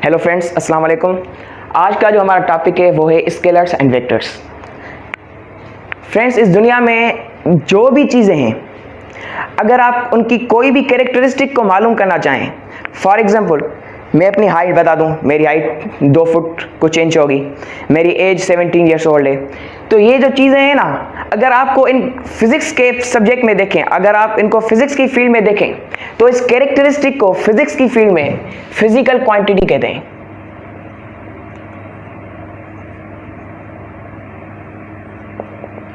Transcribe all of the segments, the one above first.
Hello friends, अस्सलाम वालेकुम। आज का जो हमारा टॉपिक है वो है स्केलर्स एंड वेक्टर्स। फ्रेंड्स, इस दुनिया में जो भी चीज़ें हैं, अगर आप उनकी कोई भी कैरेक्टरिस्टिक को मालूम करना चाहें, फॉर एग्जांपल मैं अपनी हाइट बता दूं, मेरी हाइट 2 फुट कुछ इंच होगी, मेरी एज 17 ईयर्स ओल्ड है, तो ये जो चीज़ें हैं ना, अगर आपको इन फिज़िक्स के सब्जेक्ट में देखें, अगर आप इनको फिज़िक्स की फील्ड में देखें, तो इस कैरेक्टरिस्टिक को फिज़िक्स की फील्ड में फिजिकल क्वांटिटी कहते हैं।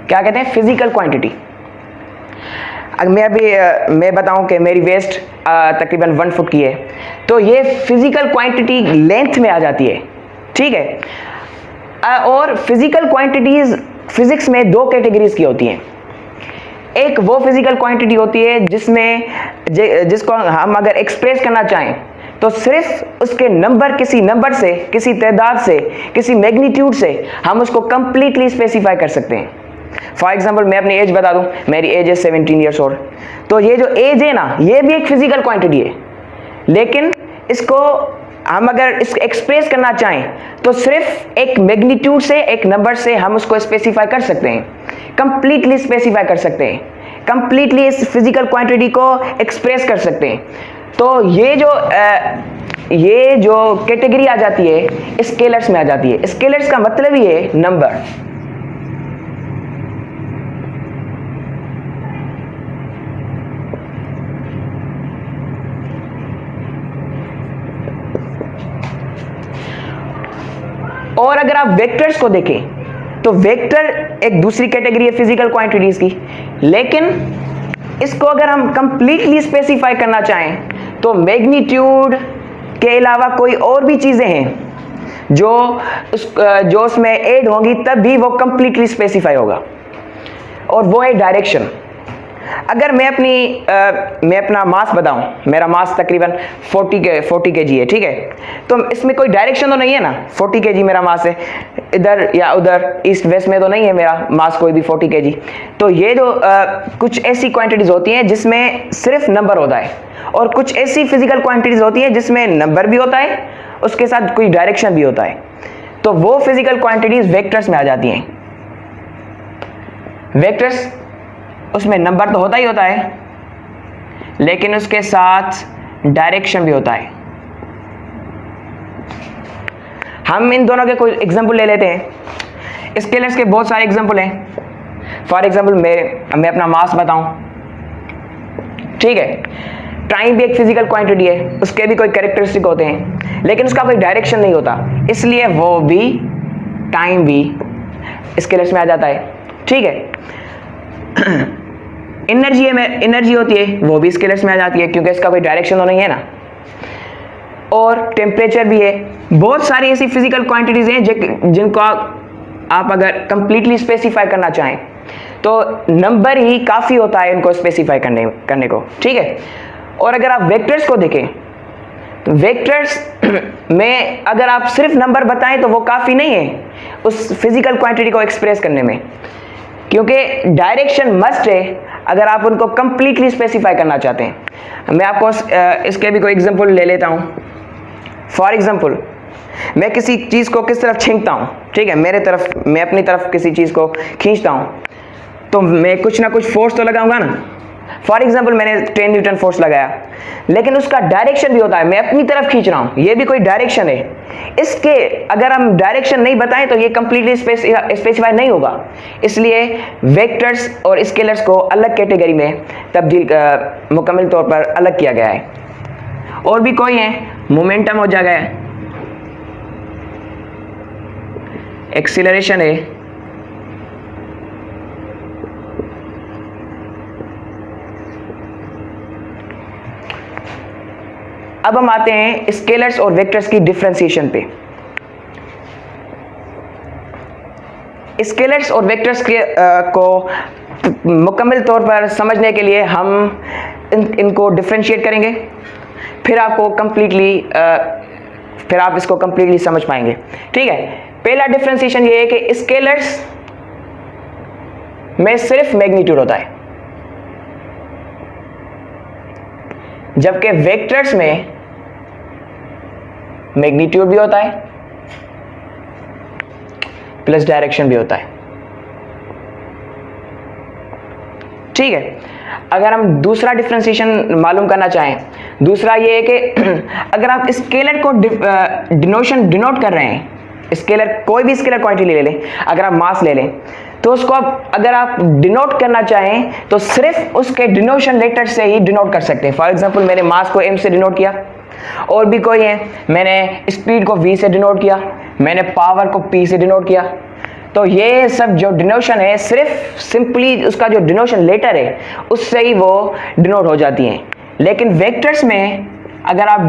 क्या कहते हैं? Physical quantity. अगर मैं बताऊं कि मेरी वेस्ट तकरीबन 1 फुट की है, तो ये फिजिकल क्वांटिटी लेंथ में आ जाती है, ठीक है। और फिजिकल क्वांटिटीज फिजिक्स में 2 कैटेगरीज की होती हैं। एक वो फिजिकल क्वांटिटी होती है जिसको हम अगर एक्सप्रेस करना चाहें तो सिर्फ उसके नंबर, किसी नंबर से, किसी तादाद से, किसी मैग्नीट्यूड से हम उसको कंप्लीटली स्पेसिफाई कर सकते हैं। फॉर एग्जाम्पल मैं अपनी एज बता दूं, मेरी एज है 17 ईयर्स ओल्ड, तो ये जो एज है ना, ये भी एक फिजिकल क्वांटिटी है, लेकिन इसको हम अगर इसको एक्सप्रेस करना चाहें तो सिर्फ एक मैग्नीट्यूड से, एक नंबर से हम उसको स्पेसिफाई कर सकते हैं, कंप्लीटली स्पेसिफाई कर सकते हैं, कंप्लीटली इस फिजिकल क्वांटिटी को एक्सप्रेस कर सकते हैं। तो ये जो कैटेगरी आ जाती है स्केलर्स में आ जाती है। स्केलर्स का मतलब ही है नंबर। और अगर आप वेक्टर्स को देखें तो वेक्टर एक दूसरी कैटेगरी है फिजिकल क्वांटिटीज की, लेकिन इसको अगर हम कंप्लीटली स्पेसिफाई करना चाहें तो मैग्नीट्यूड के अलावा कोई और भी चीजें हैं जो उसमें ऐड होंगी, तब भी वो कंप्लीटली स्पेसिफाई होगा, और वो है डायरेक्शन। अगर मैं अपना मास बताऊं, मेरा मास तकरीबन 40 kg है, ठीक है, तो इसमें कोई डायरेक्शन तो नहीं है ना। 40 kg मेरा मास है, इधर या उधर, ईस्ट वेस्ट में तो नहीं है मेरा मास कोई भी 40 kg। तो ये जो कुछ ऐसी क्वांटिटीज होती हैं जिसमें सिर्फ नंबर होता है, और कुछ ऐसी फिजिकल क्वांटिटीज होती हैं जिसमें नंबर भी होता है, उसके साथ कोई डायरेक्शन भी होता है, तो वो फिजिकल क्वांटिटीज वेक्टर्स में आ जाती हैं। वेक्टर्स, उसमें नंबर तो होता ही होता है, लेकिन उसके साथ डायरेक्शन भी होता है। हम इन दोनों के कोई एग्जांपल ले लेते हैं। स्केलर्स के बहुत सारे एग्जांपल हैं। फॉर एग्जांपल मैं अपना मास बताऊं, ठीक है। टाइम भी एक फिजिकल क्वांटिटी है, उसके भी कोई कैरेक्टरिस्टिक होते हैं, लेकिन उसका कोई डायरेक्शन नहीं होता, इसलिए वो भी, टाइम भी स्केलर्स में आ जाता है, ठीक है। एनर्जी होती है, वो भी स्केलर्स में आ जाती है, क्योंकि इसका कोई डायरेक्शन तो नहीं है ना। और टेम्परेचर भी है। बहुत सारी ऐसी फिजिकल क्वांटिटीज हैं जिनको आप अगर कंप्लीटली स्पेसिफाई करना चाहें तो नंबर ही काफ़ी होता है इनको स्पेसिफाई करने को, ठीक है। और अगर आप वेक्टर्स को देखें तो वेक्टर्स में अगर आप सिर्फ नंबर बताएं तो वो काफ़ी नहीं है उस फिजिकल क्वांटिटी को एक्सप्रेस करने में, क्योंकि डायरेक्शन मस्ट है अगर आप उनको कंप्लीटली स्पेसिफाई करना चाहते हैं। मैं आपको इसके भी कोई एग्जांपल ले लेता हूं। फॉर एग्जांपल मैं किसी चीज़ को किस तरफ खींचता हूं, ठीक है, मैं अपनी तरफ किसी चीज़ को खींचता हूं, तो मैं कुछ ना कुछ फोर्स तो लगाऊंगा ना। फॉर एग्जांपल मैंने 10 न्यूटन फोर्स लगाया, लेकिन उसका डायरेक्शन भी होता है, मैं अपनी तरफ खींच रहा हूं, ये भी कोई डायरेक्शन है। इसके अगर हम डायरेक्शन नहीं बताएं तो ये कंप्लीटली स्पेसिफाई नहीं होगा, इसलिए वेक्टर्स और स्केलर्स को अलग कैटेगरी में मुकम्मल तौर पर अलग किया गया है। और भी कोई है, मोमेंटम हो जाएगा, एक्सीलरेशन है, अब हम आते हैं स्केलर्स और वेक्टर्स की डिफरेंशिएशन पे। स्केलर्स और वेक्टर्स को मुकम्मल तौर पर समझने के लिए हम इनको डिफरेंशिएट करेंगे, फिर आप इसको कंप्लीटली समझ पाएंगे, ठीक है। पहला डिफरेंशिएशन ये है कि स्केलर्स में सिर्फ मैग्नीट्यूड होता है, जबकि वेक्टर्स में मैग्नीट्यूड भी होता है प्लस डायरेक्शन भी होता है। ठीक है, अगर हम दूसरा डिफरेंशिएशन मालूम करना चाहें, दूसरा ये है कि अगर आप स्केलर को डिनोट कर रहे हैं, स्केलर कोई भी स्केलर क्वांटिटी ले लें, अगर आप मास ले लें तो उसको अगर आप डिनोट करना चाहें तो सिर्फ उसके डिनोशन लेटर से ही डिनोट कर सकते हैं। फॉर एग्जांपल मैंने मास को m से डिनोट किया, और भी कोई है, मैंने स्पीड को v से डिनोट किया, मैंने पावर को p से डिनोट किया। तो ये सब जो डिनोशन है सिर्फ सिंपली उसका जो डिनोशन लेटर है उससे ही वो डिनोट हो जाती हैं। लेकिन वेक्टर्स में अगर आप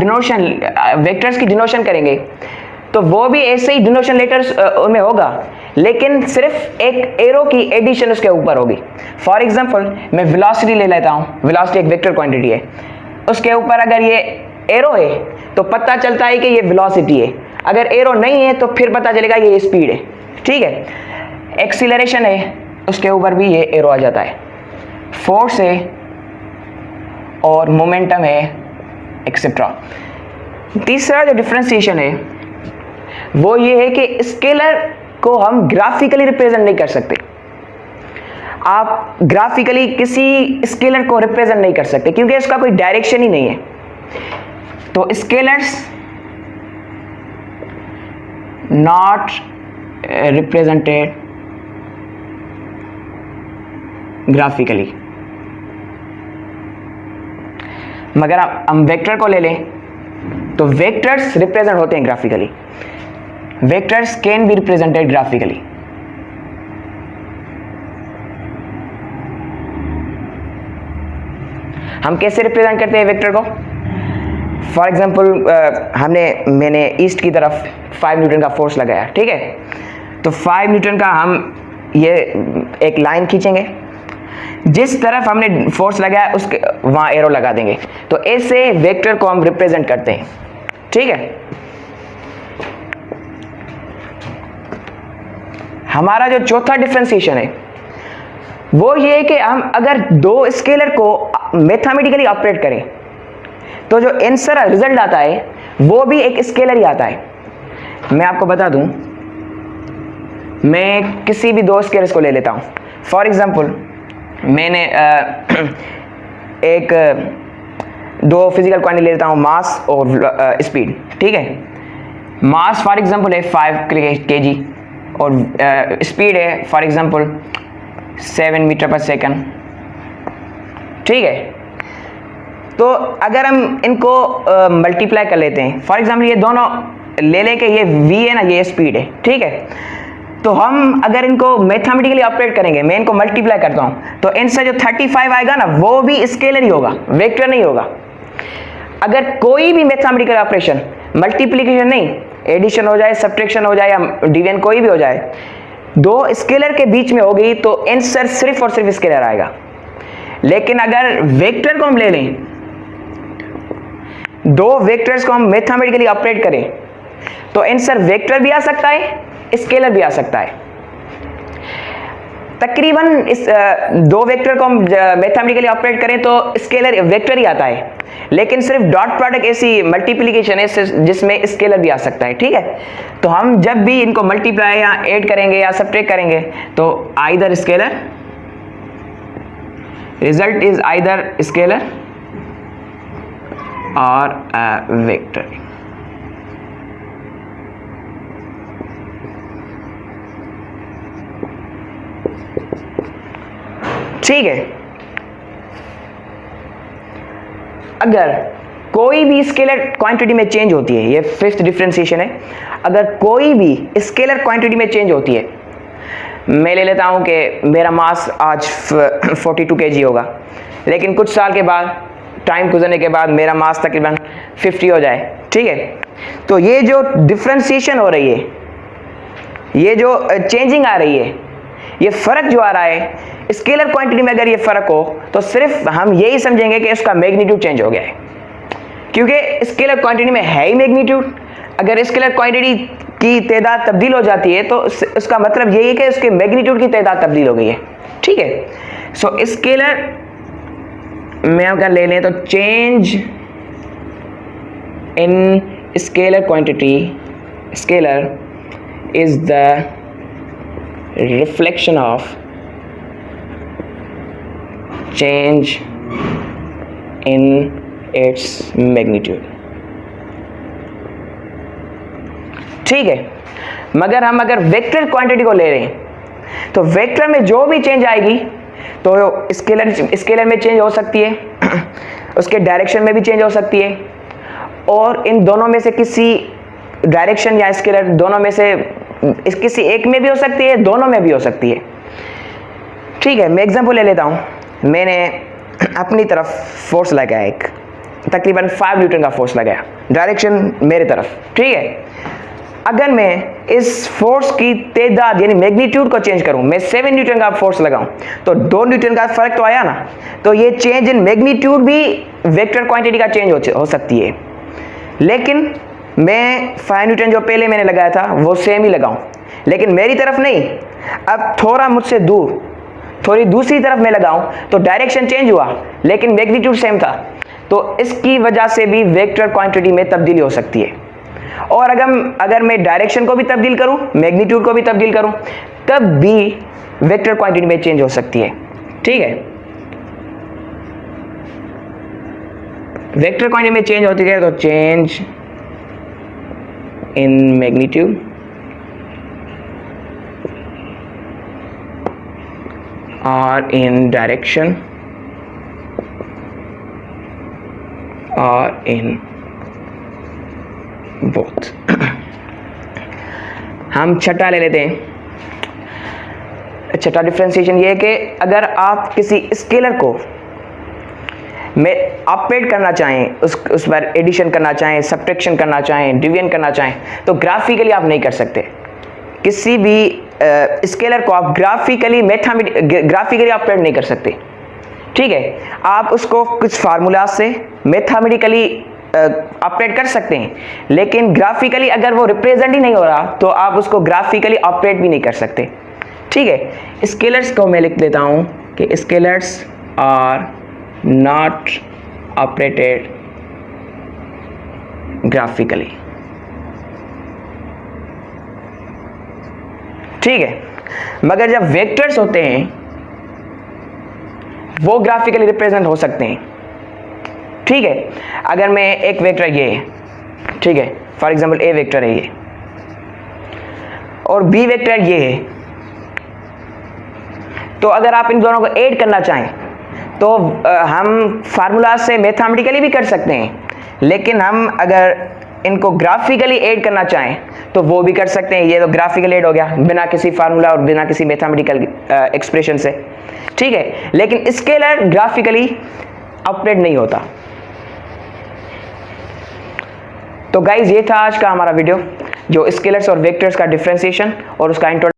वेक्टर्स की डिनोशन करेंगे तो वो भी ऐसे ही डिनोशन लेटर्स में होगा, लेकिन सिर्फ एक एरो की एडिशन उसके ऊपर होगी। फॉर एग्जांपल मैं वेलोसिटी ले लेता हूँ, वेलोसिटी एक वेक्टर क्वांटिटी है, उसके ऊपर अगर ये एरो है तो पता चलता है कि ये वेलोसिटी है, अगर एरो नहीं है तो फिर पता चलेगा ये स्पीड है। ठीक है, एक्सीलरेशन है, उसके ऊपर भी ये एरो आ जाता है, फोर्स है और मोमेंटम है, एक्सेट्रा। तीसरा जो डिफरेंशिएशन है वो ये है कि स्केलर को हम ग्राफिकली रिप्रेजेंट नहीं कर सकते। आप ग्राफिकली किसी स्केलर को रिप्रेजेंट नहीं कर सकते क्योंकि उसका कोई डायरेक्शन ही नहीं है। तो स्केलर्स नॉट रिप्रेजेंटेड ग्राफिकली। मगर हम वेक्टर को ले लें तो वेक्टर्स रिप्रेजेंट होते हैं graphically. Vectors can be represented graphically. हम कैसे रिप्रेजेंट करते हैं वेक्टर को? फॉर एग्जाम्पल मैंने ईस्ट की तरफ 5 न्यूटन का फोर्स लगाया, ठीक है, तो 5 न्यूटन का हम ये एक लाइन खींचेंगे, जिस तरफ हमने फोर्स लगाया उसके वहां एरो लगा देंगे। तो ऐसे वेक्टर को हम रिप्रेजेंट करते हैं। ठीक है, हमारा जो चौथा डिफरेंशिएशन है वो ये है कि हम अगर दो स्केलर को मैथमेटिकली ऑपरेट करें तो जो आंसर रिजल्ट आता है वो भी एक स्केलर ही आता है। मैं आपको बता दूं, मैं किसी भी दो स्केलर्स को ले लेता हूं। फॉर एग्जांपल मैंने दो फिजिकल क्वांटिटी ले लेता हूं, मास और स्पीड। ठीक है, मास फॉर एग्जांपल है 5 kg और स्पीड है फॉर एग्जांपल 7 मीटर पर सेकंड। ठीक है, तो अगर हम इनको मल्टीप्लाई कर लेते हैं, फॉर एग्जांपल ये दोनों ले लें कि ये v है ना, ये स्पीड है। ठीक है, तो हम अगर इनको मैथमेटिकली ऑपरेट करेंगे, मैं इनको मल्टीप्लाई करता हूं तो आंसर जो 35 आएगा ना वो भी स्केलर ही होगा, वेक्टर नहीं होगा। अगर कोई भी मैथमेटिकल ऑपरेशन, मल्टीप्लिकेशन नहीं, एडिशन हो जाए, सब्ट्रैक्शन हो जाए या डिवीजन कोई भी हो जाए, दो स्केलर के बीच में हो गई तो आंसर सिर्फ और सिर्फ स्केलर आएगा। लेकिन अगर वेक्टर को हम ले लें, दो वेक्टर्स को हम मैथमेटिकली ऑपरेट करें तो आंसर वेक्टर भी आ सकता है, स्केलर भी आ सकता है। तकरीबन इस दो वेक्टर को हम मैथमेटिकली ऑपरेट करें तो स्केलर वेक्टर ही आता है, लेकिन सिर्फ डॉट प्रोडक्ट ऐसी मल्टीप्लिकेशन है जिसमें स्केलर भी आ सकता है। ठीक है, तो हम जब भी इनको मल्टीप्लाई या ऐड करेंगे या सब्ट्रैक्ट करेंगे तो either scalar, result is either scalar और वेक्टर। ठीक है, अगर कोई भी स्केलर क्वांटिटी में चेंज होती है, ये फिफ्थ डिफरेंशिएशन है, अगर कोई भी स्केलर क्वांटिटी में चेंज होती है, मैं ले लेता हूं कि मेरा मास आज 42 kg होगा, लेकिन कुछ साल के बाद, टाइम गुजरने के बाद मेरा मास तकरीबन 50 हो जाए। ठीक है, तो ये जो डिफरेंशिएशन हो रही है, ये जो चेंजिंग आ रही है, ये फर्क जो आ रहा है स्केलर क्वांटिटी में, अगर ये फर्क हो तो सिर्फ हम यही समझेंगे कि इसका मैग्नीट्यूड चेंज हो गया है, क्योंकि स्केलर क्वांटिटी में है ही मैग्नीट्यूड। अगर स्केलर क्वांटिटी की तादाद तब्दील हो जाती है तो उसका मतलब यही है कि उसके मैग्नीट्यूड की तादाद तब्दील हो गई है। ठीक है, सो स्केलर में अगर ले लें तो change in scalar quantity, scalar is the reflection of change in its magnitude. ठीक है, मगर हम अगर वेक्टर क्वांटिटी को ले रहे हैं तो वेक्टर में जो भी चेंज आएगी तो स्केलर में चेंज हो सकती है, उसके डायरेक्शन में भी चेंज हो सकती है, और इन दोनों में से किसी डायरेक्शन या स्केलर दोनों में से किसी एक में भी हो सकती है, दोनों में भी हो सकती है। ठीक है, मैं एग्जांपल ले लेता हूं। मैंने अपनी तरफ फोर्स लगाया, एक तकरीबन 5 न्यूटन का फोर्स लगाया, डायरेक्शन मेरे तरफ। ठीक है, अगर मैं इस फोर्स की तादाद यानी मैग्नीट्यूड को चेंज करूं, मैं 7 न्यूटन का फोर्स लगाऊं तो 2 न्यूटन का फर्क तो आया ना। तो ये चेंज इन मैग्नीट्यूड भी वेक्टर क्वांटिटी का चेंज हो सकती है। लेकिन मैं 5 न्यूटन जो पहले मैंने लगाया था वो सेम ही लगाऊं, लेकिन मेरी तरफ नहीं, अब थोड़ा मुझसे दूर, थोड़ी दूसरी तरफ मैं लगाऊं तो डायरेक्शन चेंज हुआ लेकिन मैग्नीट्यूड सेम था। तो इसकी वजह से भी वेक्टर क्वांटिटी में तब्दीली हो सकती है। और अगर मैं डायरेक्शन को भी तब्दील करूं, मैग्नीट्यूड को भी तब्दील करूं, तब भी वेक्टर क्वांटिटी में चेंज हो सकती है। ठीक है, वेक्टर क्वांटिटी में चेंज होती है तो चेंज इन मैग्नीट्यूड और इन डायरेक्शन और इन बोथ। हम छठा ले लेते हैं। छठा डिफरेंशिएशन ये है कि अगर आप किसी स्केलर को में ऑपरेट करना चाहें, उस पर एडिशन करना चाहें, सब्ट्रैक्शन करना चाहें, डिवीजन करना चाहें, तो ग्राफिकली आप नहीं कर सकते। किसी भी स्केलर को आप ग्राफिकली ऑपरेट नहीं कर सकते। ठीक है, आप उसको कुछ फार्मूला से मैथमेटिकली ऑपरेट कर सकते हैं, लेकिन ग्राफिकली अगर वो रिप्रेजेंट ही नहीं हो रहा तो आप उसको ग्राफिकली ऑपरेट भी नहीं कर सकते। ठीक है, स्केलर्स को मैं लिख देता हूं कि scalars are not operated graphically. ठीक है, मगर जब वेक्टर्स होते हैं वो ग्राफिकली रिप्रेजेंट हो सकते हैं। ठीक है, अगर मैं एक वेक्टर ये है, ठीक है, फॉर एग्जांपल ए वेक्टर है ये और बी वेक्टर ये है, तो अगर आप इन दोनों को ऐड करना चाहें तो हम फार्मूला से मैथमेटिकली भी कर सकते हैं, लेकिन हम अगर इनको ग्राफिकली ऐड करना चाहें तो वो भी कर सकते हैं। ये तो ग्राफिकली ऐड हो गया बिना किसी फार्मूला और बिना किसी मैथमेटिकल एक्सप्रेशन से। ठीक है, लेकिन स्केलर ग्राफिकली ऑपरेट नहीं होता। तो गाइज, ये था आज का हमारा वीडियो, जो स्केलर्स और वेक्टर्स का डिफरेंशिएशन और उसका इंट्रोडक्शन।